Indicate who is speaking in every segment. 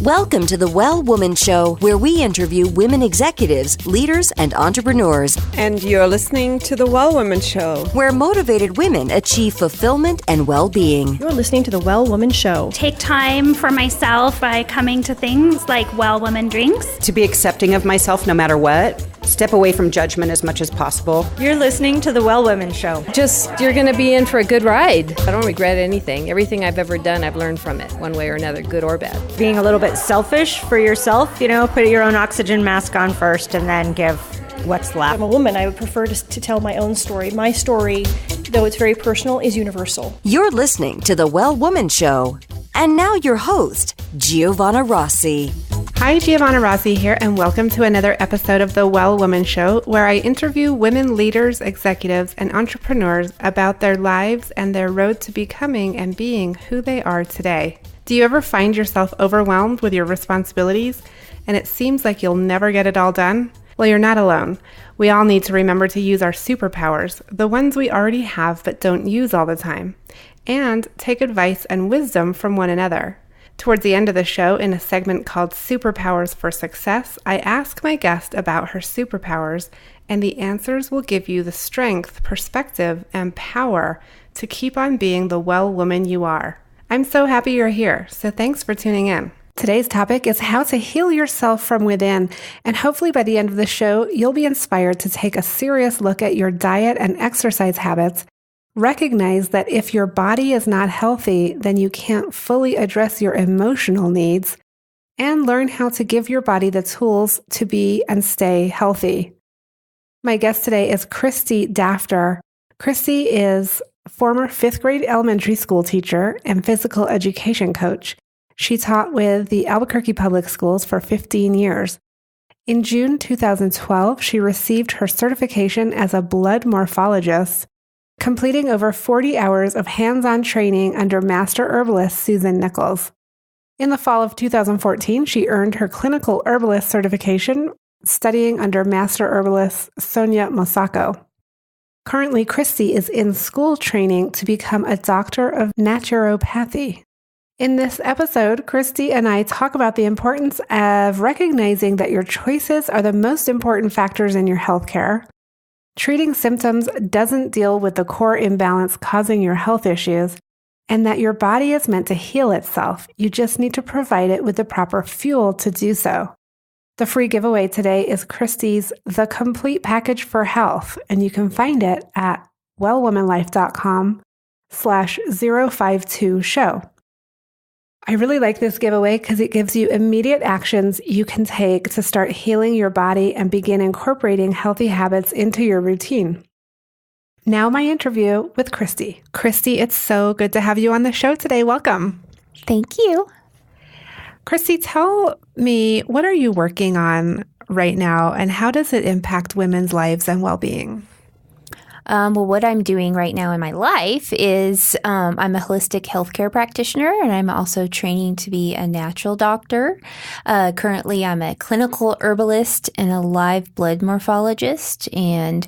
Speaker 1: Welcome to the Well Woman Show, where we interview women executives, leaders, and entrepreneurs.
Speaker 2: And you're listening to the Well Woman Show,
Speaker 1: where motivated women achieve fulfillment and well-being.
Speaker 3: You're listening to the Well Woman Show.
Speaker 4: Take time for myself by coming to things like Well Woman Drinks.
Speaker 5: To be accepting of myself no matter what. Step away from judgment as much as possible.
Speaker 6: You're listening to the Well Woman Show.
Speaker 7: You're going to be in for a good ride. I don't regret anything. Everything I've ever done, I've learned from it, one way or another, good or bad.
Speaker 6: Being a little bit selfish for yourself, put your own oxygen mask on first and then give what's left.
Speaker 3: I'm a woman. I would prefer to tell my own story. My story, though it's very personal, is universal.
Speaker 1: You're listening to the Well Woman Show. And now your host, Giovanna Rossi.
Speaker 8: Hi, Giovanna Rossi here, and welcome to another episode of the Well Woman Show, where I interview women leaders, executives, and entrepreneurs about their lives and their road to becoming and being who they are today. Do you ever find yourself overwhelmed with your responsibilities, and it seems like you'll never get it all done? Well, you're not alone. We all need to remember to use our superpowers, the ones we already have but don't use all the time, and take advice and wisdom from one another. Towards the end of the show, in a segment called Superpowers for Success, I ask my guest about her superpowers, and the answers will give you the strength, perspective, and power to keep on being the well woman you are. I'm so happy you're here, so thanks for tuning in. Today's topic is how to heal yourself from within, and hopefully by the end of the show, you'll be inspired to take a serious look at your diet and exercise habits. Recognize that if your body is not healthy, then you can't fully address your emotional needs, and learn how to give your body the tools to be and stay healthy. My guest today is Christy Dafter. Christy is a former 5th grade elementary school teacher and physical education coach. She taught with the Albuquerque Public Schools for 15 years. In June 2012, she received her certification as a blood morphologist, completing over 40 hours of hands-on training under master herbalist Susan Nichols. In the fall of 2014, she earned her clinical herbalist certification, studying under master herbalist Sonia Mosako. Currently, Christy is in school training to become a doctor of naturopathy. In this episode, Christy and I talk about the importance of recognizing that your choices are the most important factors in your healthcare. Treating symptoms doesn't deal with the core imbalance causing your health issues, and that your body is meant to heal itself. You just need to provide it with the proper fuel to do so. The free giveaway today is Christy's The Complete Package for Health, and you can find it at wellwomanlife.com/052show. I really like this giveaway because it gives you immediate actions you can take to start healing your body and begin incorporating healthy habits into your routine. Now my interview with Christy. Christy, it's so good to have you on the show today. Welcome.
Speaker 9: Thank you.
Speaker 8: Christy, tell me, what are you working on right now, and how does it impact women's lives and well-being?
Speaker 9: Well, what I'm doing right now in my life is I'm a holistic healthcare practitioner, and I'm also training to be a natural doctor. Currently, I'm a clinical herbalist and a live blood morphologist, and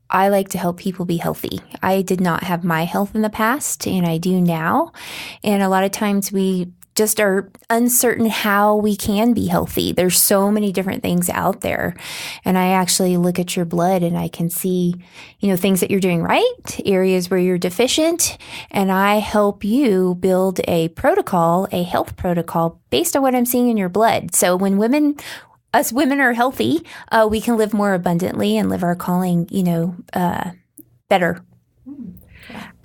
Speaker 9: I like to help people be healthy. I did not have my health in the past, and I do now. And a lot of times we just are uncertain how we can be healthy. There's so many different things out there. And I actually look at your blood and I can see, things that you're doing right, areas where you're deficient, and I help you build a health protocol based on what I'm seeing in your blood. So when us women are healthy, we can live more abundantly and live our calling, better.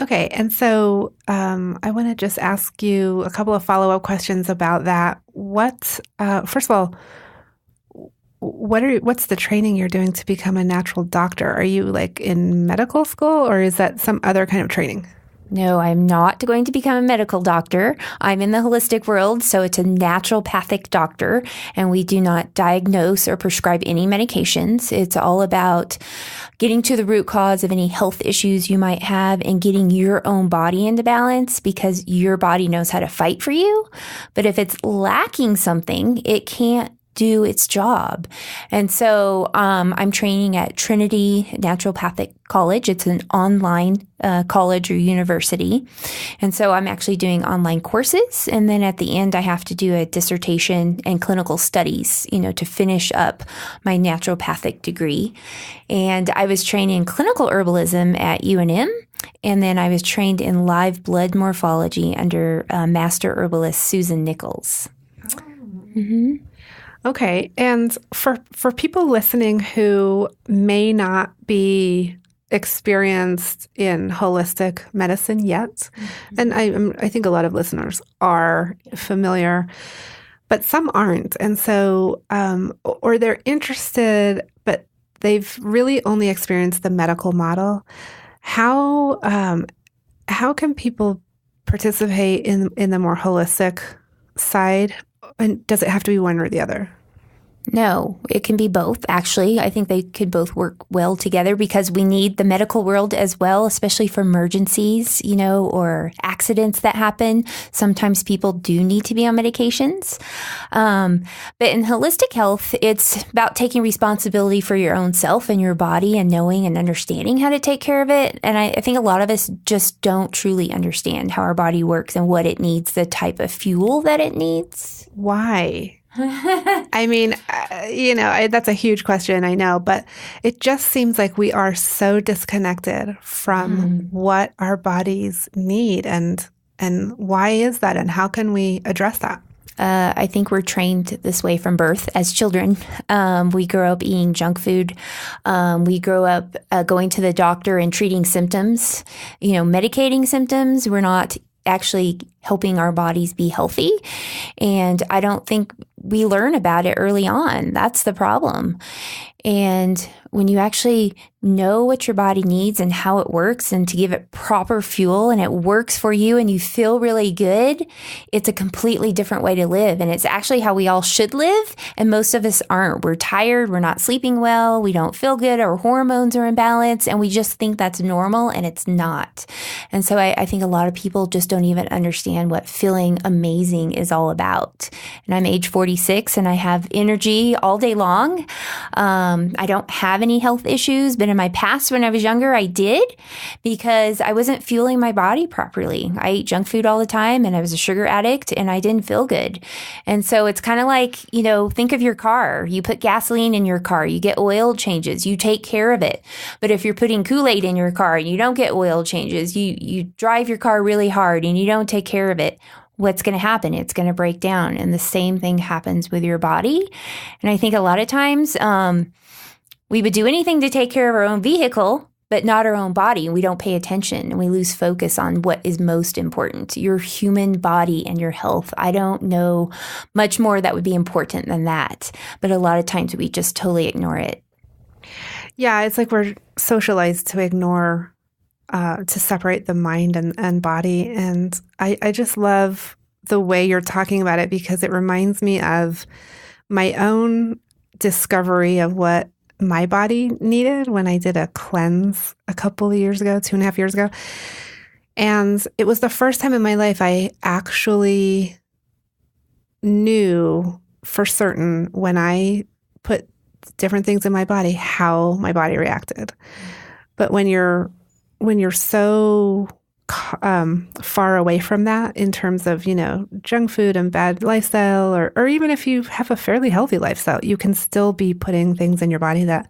Speaker 8: Okay, and so I want to just ask you a couple of follow-up questions about that. First of all, what's the training you're doing to become a natural doctor? Are you in medical school, or is that some other kind of training?
Speaker 9: No, I'm not going to become a medical doctor. I'm in the holistic world, so it's a naturopathic doctor, and we do not diagnose or prescribe any medications. It's all about getting to the root cause of any health issues you might have and getting your own body into balance, because your body knows how to fight for you. But if it's lacking something, it can't do its job. And so I'm training at Trinity Naturopathic College. It's an online college or university. And so I'm actually doing online courses. And then at the end, I have to do a dissertation and clinical studies, to finish up my naturopathic degree. And I was trained in clinical herbalism at UNM. And then I was trained in live blood morphology under master herbalist Susan Nichols. Mm-hmm.
Speaker 8: Okay. And for people listening who may not be experienced in holistic medicine yet, and I think a lot of listeners are familiar, but some aren't. And so, or they're interested, but they've really only experienced the medical model. How can people participate in the more holistic side? And does it have to be one or the other?
Speaker 9: No, it can be both, actually. I think they could both work well together because we need the medical world as well, especially for emergencies, or accidents that happen. Sometimes people do need to be on medications. But in holistic health, it's about taking responsibility for your own self and your body and knowing and understanding how to take care of it. And I think a lot of us just don't truly understand how our body works and what it needs, the type of fuel that it needs.
Speaker 8: Why? I mean, that's a huge question, I know, but it just seems like we are so disconnected from what our bodies need. And why is that? And how can we address that?
Speaker 9: I think we're trained this way from birth as children. We grow up eating junk food. We grow up going to the doctor and treating symptoms, medicating symptoms. We're not actually helping our bodies be healthy. And I don't think we learn about it early on. That's the problem. And when you actually know what your body needs and how it works and to give it proper fuel and it works for you and you feel really good, it's a completely different way to live. And it's actually how we all should live. And most of us aren't. We're tired. We're not sleeping well. We don't feel good. Our hormones are imbalanced. And we just think that's normal and it's not. And so I think a lot of people just don't even understand what feeling amazing is all about. And I'm age 46 and I have energy all day long. I don't have any health issues, but in my past when I was younger, I did because I wasn't fueling my body properly. I ate junk food all the time and I was a sugar addict and I didn't feel good. And so it's kind of like, think of your car. You put gasoline in your car, you get oil changes, you take care of it. But if you're putting Kool-Aid in your car and you don't get oil changes, you drive your car really hard and you don't take care of it, what's going to happen? It's going to break down. And the same thing happens with your body. And I think a lot of times we would do anything to take care of our own vehicle, but not our own body. We don't pay attention and we lose focus on what is most important, your human body and your health. I don't know much more that would be important than that. But a lot of times we just totally ignore it.
Speaker 8: Yeah, it's like we're socialized to ignore to separate the mind and body. And I just love the way you're talking about it because it reminds me of my own discovery of what my body needed when I did a cleanse a couple of years ago, 2.5 years ago. And it was the first time in my life I actually knew for certain when I put different things in my body, how my body reacted. But when you're so far away from that in terms of, junk food and bad lifestyle, or even if you have a fairly healthy lifestyle, you can still be putting things in your body that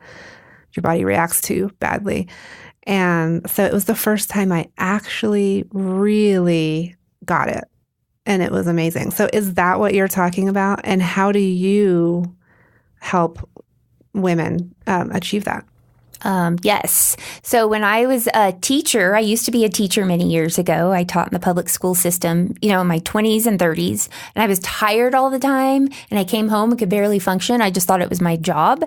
Speaker 8: your body reacts to badly. And so it was the first time I actually really got it. And it was amazing. So is that what you're talking about? And how do you help women achieve that?
Speaker 9: Yes. So when I was a teacher, I used to be a teacher many years ago. I taught in the public school system, in my 20s and 30s, and I was tired all the time, and I came home and could barely function. I just thought it was my job.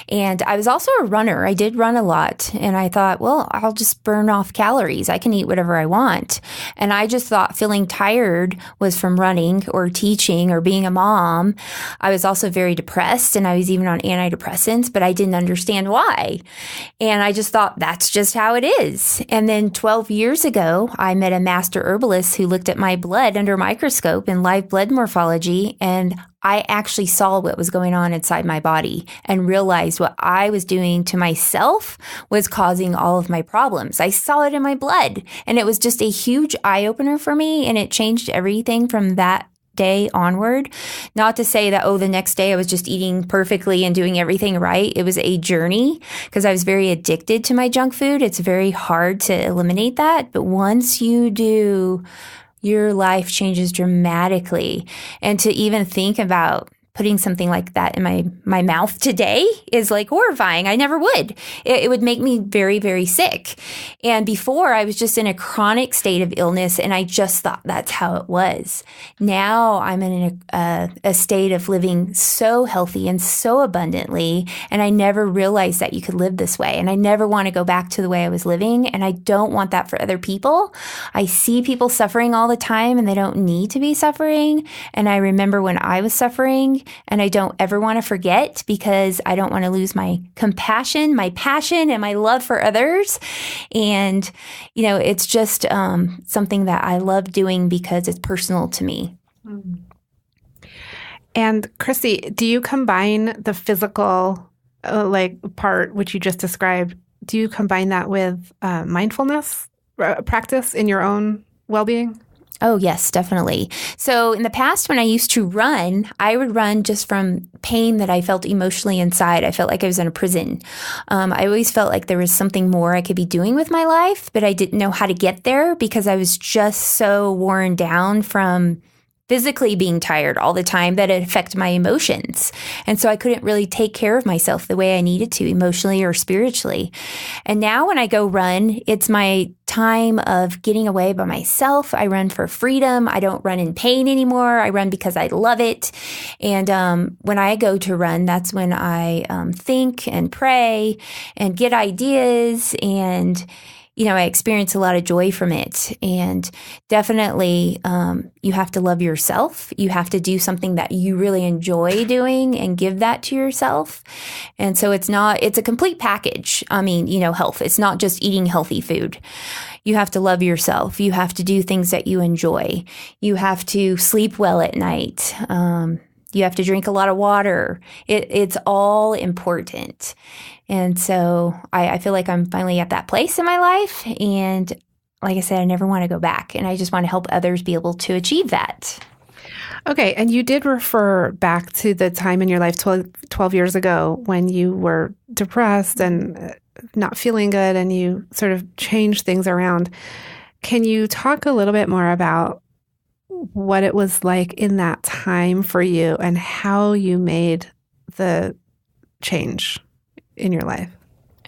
Speaker 9: And I was also a runner. I did run a lot, and I thought, well, I'll just burn off calories. I can eat whatever I want. And I just thought feeling tired was from running or teaching or being a mom. I was also very depressed, and I was even on antidepressants, but I didn't understand why. And I just thought that's just how it is. And then 12 years ago, I met a master herbalist who looked at my blood under a microscope in live blood morphology. And I actually saw what was going on inside my body and realized what I was doing to myself was causing all of my problems. I saw it in my blood, and it was just a huge eye-opener for me, and it changed everything from that day onward. Not to say that, the next day I was just eating perfectly and doing everything right. It was a journey because I was very addicted to my junk food. It's very hard to eliminate that. But once you do, your life changes dramatically. And to even think about putting something like that in my mouth today is like horrifying. I never would. It would make me very, very sick. And before, I was just in a chronic state of illness, and I just thought that's how it was. Now I'm in a state of living so healthy and so abundantly, and I never realized that you could live this way. And I never want to go back to the way I was living, and I don't want that for other people. I see people suffering all the time, and they don't need to be suffering. And I remember when I was suffering, and I don't ever want to forget because I don't want to lose my compassion, my passion, and my love for others. And, it's just something that I love doing because it's personal to me.
Speaker 8: And Christy, do you combine the physical part, which you just described, do you combine that with mindfulness practice in your own well-being?
Speaker 9: Oh, yes, definitely. So in the past, when I used to run, I would run just from pain that I felt emotionally inside. I felt like I was in a prison. I always felt like there was something more I could be doing with my life, but I didn't know how to get there because I was just so worn down from physically being tired all the time that it affected my emotions. And so I couldn't really take care of myself the way I needed to emotionally or spiritually. And now when I go run, it's my time of getting away by myself. I run for freedom. I don't run in pain anymore. I run because I love it. And when I go to run, that's when I think and pray and get ideas, and I experience a lot of joy from it. And definitely, you have to love yourself. You have to do something that you really enjoy doing and give that to yourself. And so it's a complete package. Health. It's not just eating healthy food. You have to love yourself. You have to do things that you enjoy. You have to sleep well at night. You have to drink a lot of water. It's all important. And so I feel like I'm finally at that place in my life. And like I said, I never want to go back. And I just want to help others be able to achieve that.
Speaker 8: Okay. And you did refer back to the time in your life 12 years ago when you were depressed and not feeling good, and you sort of changed things around. Can you talk a little bit more about what it was like in that time for you and how you made the change in your life?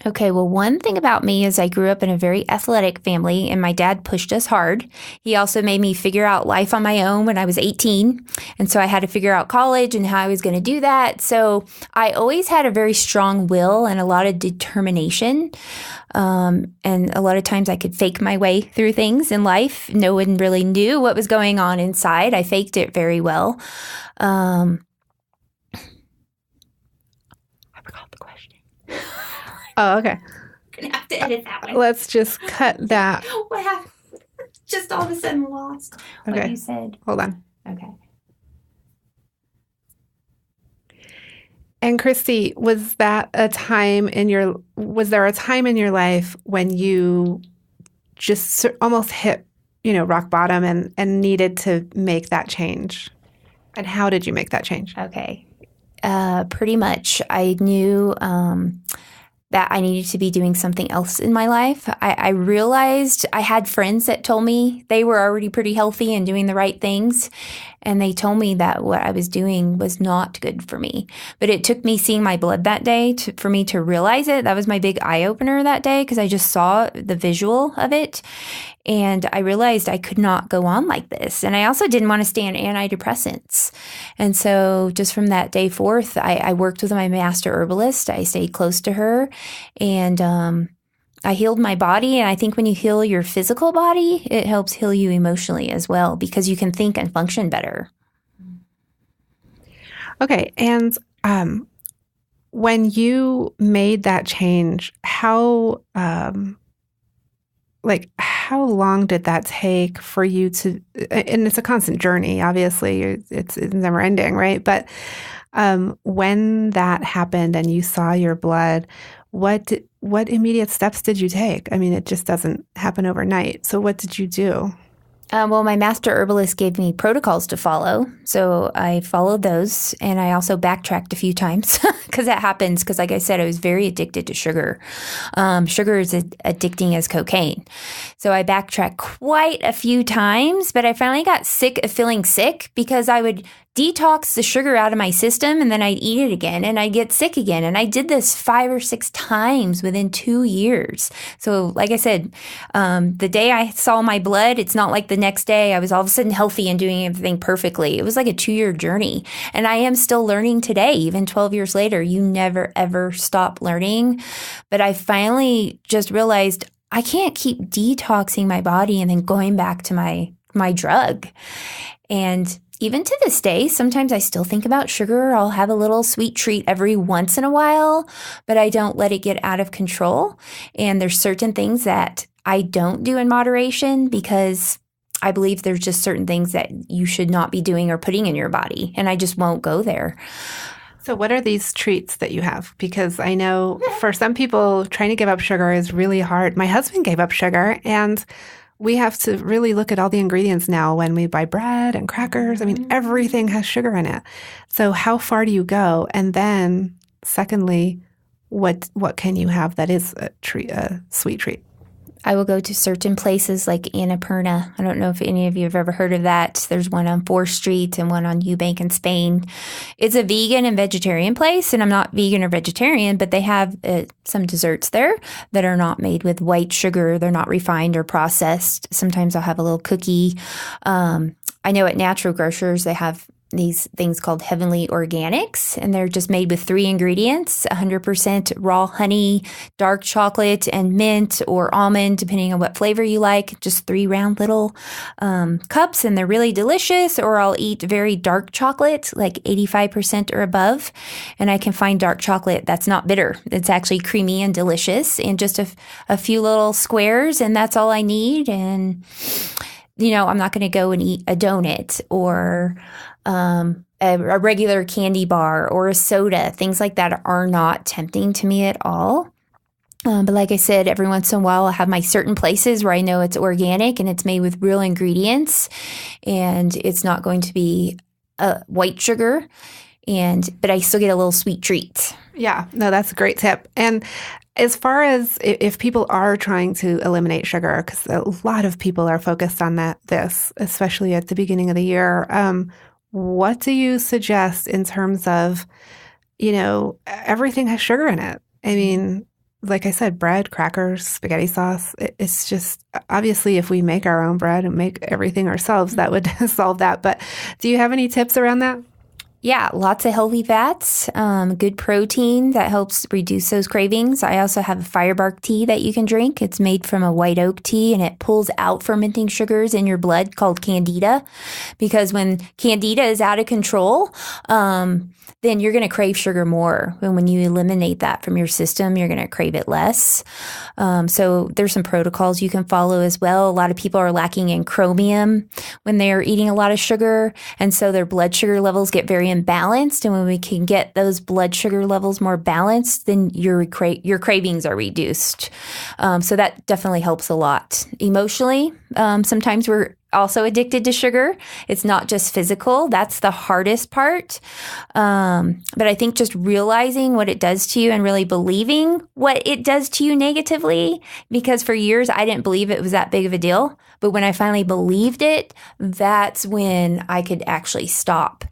Speaker 9: Okay, well, one thing about me is I grew up in a very athletic family, and my dad pushed us hard. He also made me figure out life on my own when I was 18. And so I had to figure out college and how I was going to do that. So I always had a very strong will and a lot of determination. And a lot of times I could fake my way through things in life. No one really knew what was going on inside. I faked it very well. I forgot the question.
Speaker 8: Oh, okay.
Speaker 9: Gonna have to edit that one.
Speaker 8: Let's just cut that.
Speaker 9: What happened? Just all of a sudden lost what you said.
Speaker 8: Hold on.
Speaker 9: Okay.
Speaker 8: And Christy, was there a time in your life when you just almost hit, rock bottom and needed to make that change? And how did you make that change?
Speaker 9: Okay. Pretty much. I knew that I needed to be doing something else in my life. I realized I had friends that told me they were already pretty healthy and doing the right things. And they told me that what I was doing was not good for me. But it took me seeing my blood that day for me to realize it. That was my big eye-opener that day because I just saw the visual of it. And I realized I could not go on like this. And I also didn't want to stay on antidepressants. And so just from that day forth, I worked with my master herbalist. I stayed close to her. And I healed my body. And I think when you heal your physical body, it helps heal you emotionally as well because you can think and function better.
Speaker 8: Okay. And when you made that change, how like, how long did that take for you to, and it's a constant journey, obviously, it's never ending, right? But when that happened and you saw your blood, what immediate steps did you take? I mean, it just doesn't happen overnight. So what did you do?
Speaker 9: Well, my master herbalist gave me protocols to follow, so I followed those, and I also backtracked a few times because that happens because, like I said, I was very addicted to sugar. Sugar is addicting as cocaine. So I backtracked quite a few times, but I finally got sick of feeling sick because I would detox the sugar out of my system and then I'd eat it again and I'd get sick again. And I did this 5 or 6 times within 2 years. So like I said, the day I saw my blood, it's not like the next day I was all of a sudden healthy and doing everything perfectly. It was like a 2-year journey. And I am still learning today, even 12 years later. You never, ever stop learning. But I finally just realized I can't keep detoxing my body and then going back to my drug. And even to this day, sometimes I still think about sugar. I'll have a little sweet treat every once in a while, but I don't let it get out of control. And there's certain things that I don't do in moderation because I believe there's just certain things that you should not be doing or putting in your body. And I just won't go there.
Speaker 8: So what are these treats that you have? Because I know for some people, trying to give up sugar is really hard. My husband gave up sugar, and we have to really look at all the ingredients now when we buy bread and crackers. I mean, everything has sugar in it. So how far do you go? And then secondly, what can you have that is a sweet treat?
Speaker 9: I will go to certain places like Annapurna. I don't know if any of you have ever heard of that. There's one on 4th Street and one on Eubank in Spain. It's a vegan and vegetarian place, and I'm not vegan or vegetarian, but they have some desserts there that are not made with white sugar. They're not refined or processed. Sometimes I'll have a little cookie. I know at Natural Grocers they have these things called Heavenly Organics, and they're just made with 3 ingredients, 100% raw honey, dark chocolate, and mint or almond, depending on what flavor you like, just 3 round little cups, and they're really delicious. Or I'll eat very dark chocolate, like 85% or above, and I can find dark chocolate that's not bitter. It's actually creamy and delicious, and just a few little squares, and that's all I need. And I'm not going to go and eat a donut or a regular candy bar or a soda. Things like that are not tempting to me at all. But like I said, every once in a while I'll have my certain places where I know it's organic and it's made with real ingredients and it's not going to be white sugar. But I still get a little sweet treat.
Speaker 8: Yeah, no, that's a great tip. And as far as if people are trying to eliminate sugar, because a lot of people are focused on this, especially at the beginning of the year, what do you suggest in terms of, everything has sugar in it? I mean, like I said, bread, crackers, spaghetti sauce. It's just, obviously, if we make our own bread and make everything ourselves, that would solve that. But do you have any tips around that?
Speaker 9: Yeah, lots of healthy fats, good protein that helps reduce those cravings. I also have a firebark tea that you can drink. It's made from a white oak tea, and it pulls out fermenting sugars in your blood called candida. Because when candida is out of control, then you're going to crave sugar more. And when you eliminate that from your system, you're going to crave it less. So there's some protocols you can follow as well. A lot of people are lacking in chromium when they're eating a lot of sugar, and so their blood sugar levels get very imbalanced. And when we can get those blood sugar levels more balanced, then your cravings are reduced. So that definitely helps a lot. Emotionally, sometimes we're also addicted to sugar. It's not just physical. That's the hardest part. But I think just realizing what it does to you and really believing what it does to you negatively, because for years I didn't believe it was that big of a deal. But when I finally believed it, that's when I could actually stop.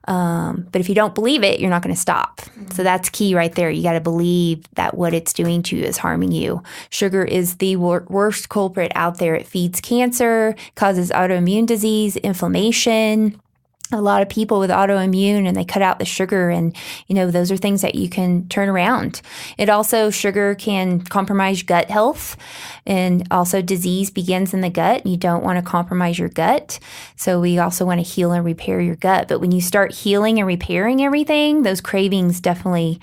Speaker 9: But if you don't believe it, you're not going to stop. So that's key right there. You got to believe that what it's doing to you is harming you. Sugar is the worst culprit out there. It feeds cancer, causes autoimmune disease, inflammation. A lot of people with autoimmune and they cut out the sugar, and those are things that you can turn around. Sugar can compromise gut health, and also disease begins in the gut. You don't want to compromise your gut. So we also want to heal and repair your gut. But when you start healing and repairing everything, those cravings definitely,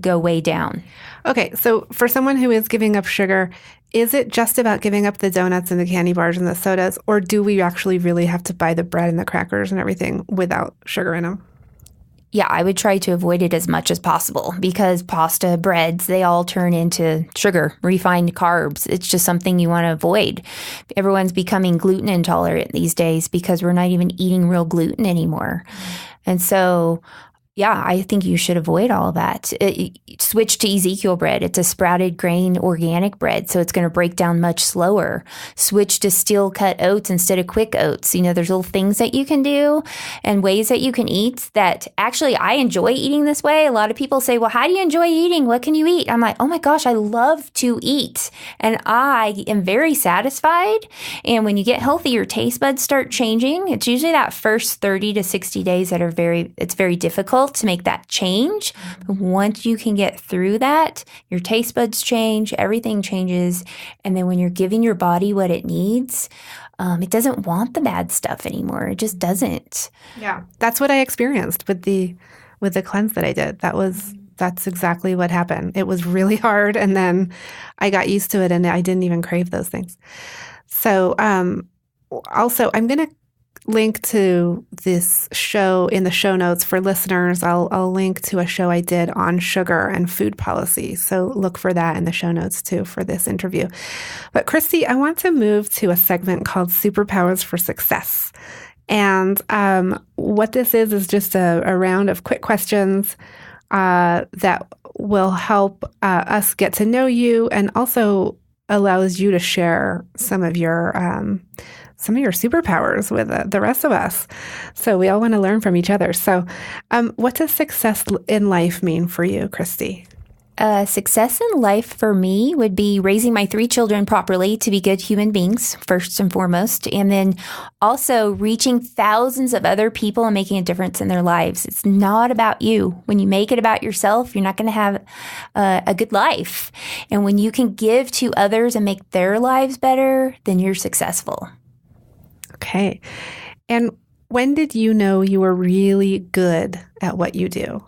Speaker 9: go way down.
Speaker 8: Okay, so for someone who is giving up sugar, is it just about giving up the donuts and the candy bars and the sodas, or do we actually really have to buy the bread and the crackers and everything without sugar in them?
Speaker 9: Yeah, I would try to avoid it as much as possible because pasta, breads, they all turn into sugar, refined carbs. It's just something you want to avoid. Everyone's becoming gluten intolerant these days because we're not even eating real gluten anymore. And so, yeah, I think you should avoid all of that. Switch to Ezekiel bread. It's a sprouted grain organic bread, so it's going to break down much slower. Switch to steel cut oats instead of quick oats. There's little things that you can do and ways that you can eat that actually I enjoy eating this way. A lot of people say, well, how do you enjoy eating? What can you eat? I'm like, oh my gosh, I love to eat. And I am very satisfied. And when you get healthy, your taste buds start changing. It's usually that first 30 to 60 days that it's very difficult to make that change. But once you can get through that, your taste buds change, everything changes. And then when you're giving your body what it needs, it doesn't want the bad stuff anymore. It just doesn't.
Speaker 8: Yeah. That's what I experienced with the cleanse that I did. That's exactly what happened. It was really hard. And then I got used to it and I didn't even crave those things. So, also I'm going to link to this show in the show notes for listeners. I'll link to a show I did on sugar and food policy. So look for that in the show notes too for this interview. But Christy, I want to move to a segment called Superpowers for Success. And what this is just a round of quick questions that will help us get to know you and also allows you to share some of your superpowers with the rest of us. So we all want to learn from each other. So what does success in life mean for you, Christy?
Speaker 9: Success in life for me would be raising my 3 children properly to be good human beings, first and foremost, and then also reaching thousands of other people and making a difference in their lives. It's not about you. When you make it about yourself, you're not going to have a good life. And when you can give to others and make their lives better, then you're successful.
Speaker 8: Okay. And when did you know you were really good at what you do?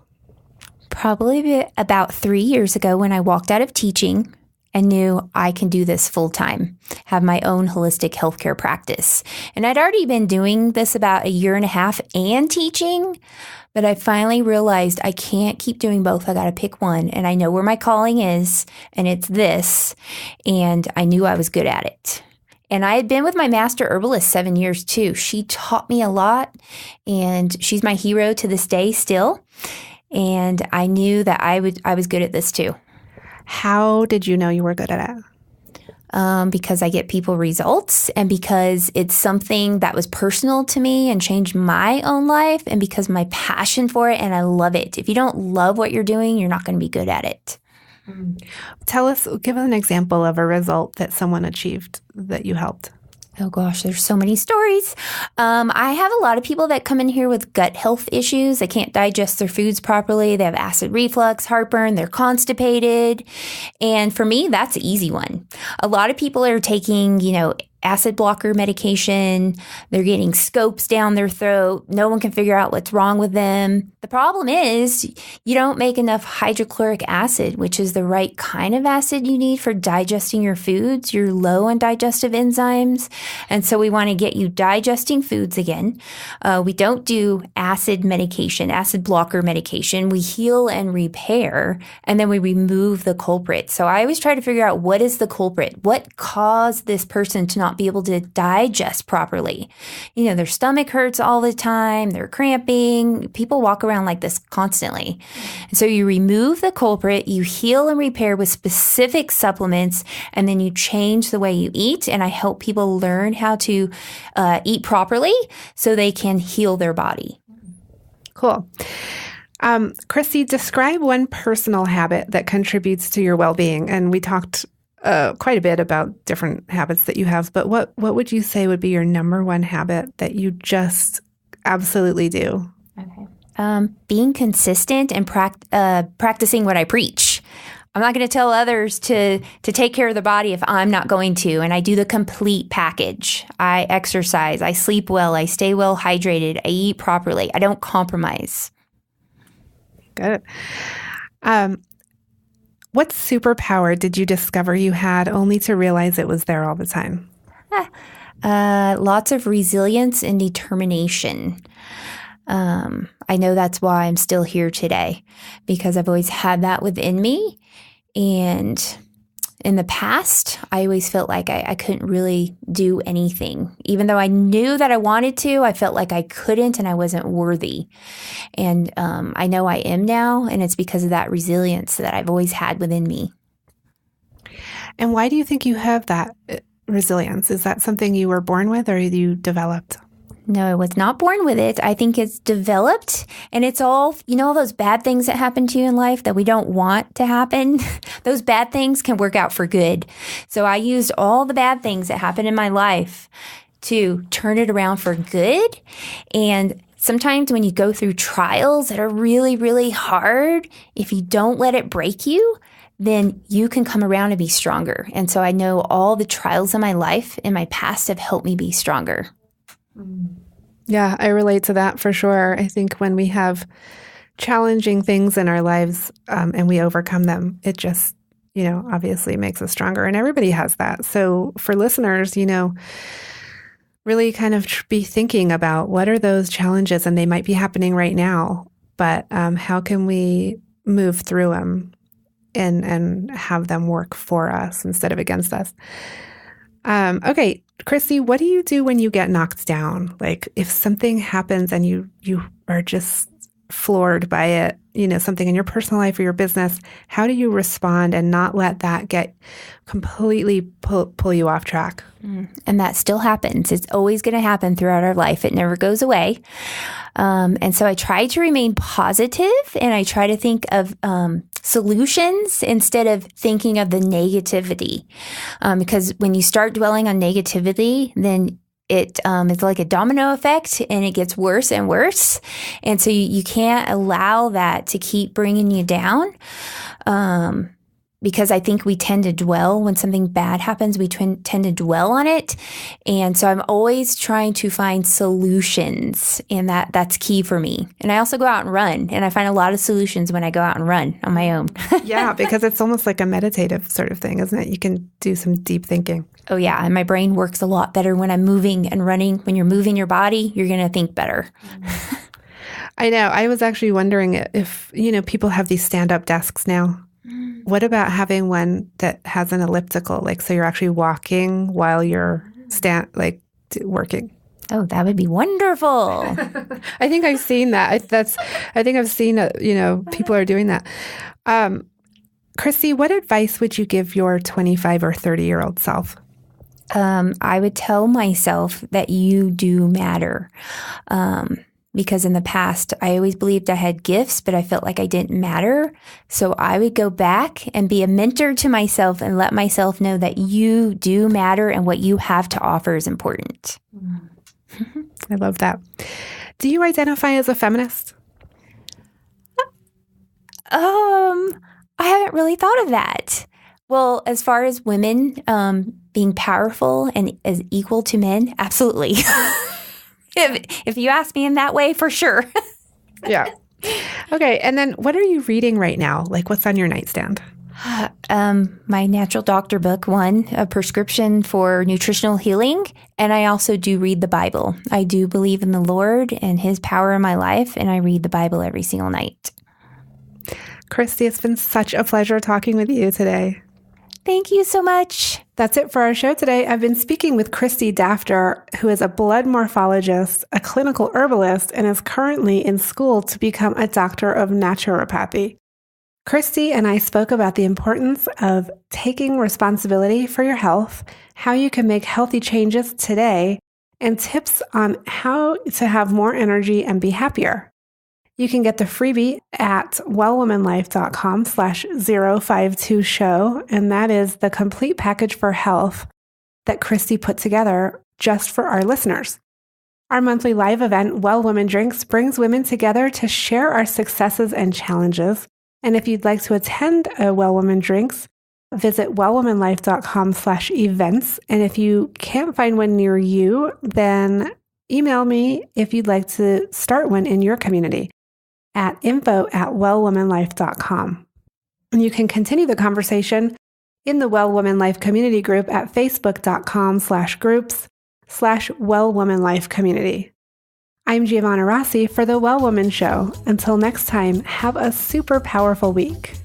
Speaker 9: Probably about 3 years ago when I walked out of teaching and knew I can do this full time, have my own holistic healthcare practice. And I'd already been doing this about 1.5 years and teaching, but I finally realized I can't keep doing both. I got to pick one. And I know where my calling is, and it's this. And I knew I was good at it. And I had been with my master herbalist 7 years too. She taught me a lot, and she's my hero to this day still. And I knew that I was good at this too.
Speaker 8: How did you know you were good at it?
Speaker 9: Because I get people results, and because it's something that was personal to me and changed my own life, and because my passion for it, and I love it. If you don't love what you're doing, you're not going to be good at it.
Speaker 8: Give us an example of a result that someone achieved that you helped.
Speaker 9: Oh gosh, there's so many stories. I have a lot of people that come in here with gut health issues. They can't digest their foods properly. They have acid reflux, heartburn, they're constipated. And for me, that's an easy one. A lot of people are taking, acid blocker medication. They're getting scopes down their throat. No one can figure out what's wrong with them. The problem is you don't make enough hydrochloric acid, which is the right kind of acid you need for digesting your foods. You're low on digestive enzymes. And so we want to get you digesting foods again. We don't do acid medication, acid blocker medication. We heal and repair, and then we remove the culprit. So I always try to figure out what is the culprit? What caused this person to not be able to digest properly? Their stomach hurts all the time. They're cramping. People walk around like this constantly. And so you remove the culprit, you heal and repair with specific supplements, and then you change the way you eat. And I help people learn how to eat properly so they can heal their body.
Speaker 8: Cool. Christy, describe one personal habit that contributes to your well-being. And we talked quite a bit about different habits that you have, but what would you say would be your number one habit that you just absolutely do?
Speaker 9: Okay. Being consistent and practicing what I preach. I'm not going to tell others to take care of their body if I'm not going to. And I do the complete package. I exercise. I sleep well. I stay well hydrated. I eat properly. I don't compromise.
Speaker 8: Good. What superpower did you discover you had only to realize it was there all the time?
Speaker 9: Lots of resilience and determination. I know that's why I'm still here today, because I've always had that within me. And in the past, I always felt like I couldn't really do anything. Even though I knew that I wanted to, I felt like I couldn't and I wasn't worthy. And I know I am now, and it's because of that resilience that I've always had within me.
Speaker 8: And why do you think you have that resilience? Is that something you were born with or you developed?
Speaker 9: No, I was not born with it. I think it's developed, and it's all, all those bad things that happen to you in life that we don't want to happen. Those bad things can work out for good. So I used all the bad things that happened in my life to turn it around for good. And sometimes when you go through trials that are really, really hard, if you don't let it break you, then you can come around and be stronger. And so I know all the trials in my life in my past have helped me be stronger.
Speaker 8: Yeah, I relate to that for sure. I think when we have challenging things in our lives and we overcome them, it just, obviously makes us stronger. And everybody has that. So for listeners, really kind of be thinking about what are those challenges, and they might be happening right now, but how can we move through them and have them work for us instead of against us? Okay, Christy, what do you do when you get knocked down? Like if something happens and you are just floored by it, something in your personal life or your business, how do you respond and not let that get completely pull you off track?
Speaker 9: And that still happens. It's always going to happen throughout our life. It never goes away. And so I try to remain positive, and I try to think of solutions instead of thinking of the negativity. Because when you start dwelling on negativity, then it is like a domino effect, and it gets worse and worse. And so you can't allow that to keep bringing you down. Because I think we tend to dwell when something bad happens, we tend to dwell on it. And so I'm always trying to find solutions, and that's key for me. And I also go out and run, and I find a lot of solutions when I go out and run on my own.
Speaker 8: Yeah, because it's almost like a meditative sort of thing, isn't it? You can do some deep thinking.
Speaker 9: Oh, yeah. And my brain works a lot better when I'm moving and running. When you're moving your body, you're going to think better.
Speaker 8: I know. I was actually wondering if, people have these stand-up desks now. What about having one that has an elliptical, so you're actually walking while you're working?
Speaker 9: Oh, that would be wonderful.
Speaker 8: I think I've seen that. I think I've seen, people are doing that. Christy, what advice would you give your 25 or 30-year-old self?
Speaker 9: I would tell myself that you do matter. Because in the past, I always believed I had gifts, but I felt like I didn't matter. So I would go back and be a mentor to myself and let myself know that you do matter and what you have to offer is important.
Speaker 8: I love that. Do you identify as a feminist?
Speaker 9: I haven't really thought of that. Well, as far as women being powerful and as equal to men, absolutely. If you ask me in that way, for sure.
Speaker 8: Yeah. Okay. And then what are you reading right now? What's on your nightstand?
Speaker 9: My natural doctor book, a prescription for nutritional healing. And I also do read the Bible. I do believe in the Lord and his power in my life. And I read the Bible every single night.
Speaker 8: Christy, it's been such a pleasure talking with you today.
Speaker 9: Thank you so much.
Speaker 8: That's it for our show today. I've been speaking with Christy Dafter, who is a blood morphologist, a clinical herbalist, and is currently in school to become a doctor of naturopathy. Christy and I spoke about the importance of taking responsibility for your health, how you can make healthy changes today, and tips on how to have more energy and be happier. You can get the freebie at wellwomanlife.com/052show, and that is the complete package for health that Christy put together just for our listeners. Our monthly live event, Well Woman Drinks, brings women together to share our successes and challenges. And if you'd like to attend a Well Woman Drinks, visit wellwomanlife.com/events. And if you can't find one near you, then email me if you'd like to start one in your community at info@wellwomanlife.com. And you can continue the conversation in the Well Woman Life community group at facebook.com/groups/Well Woman Life community. I'm Giovanna Rossi for The Well Woman Show. Until next time, have a super powerful week.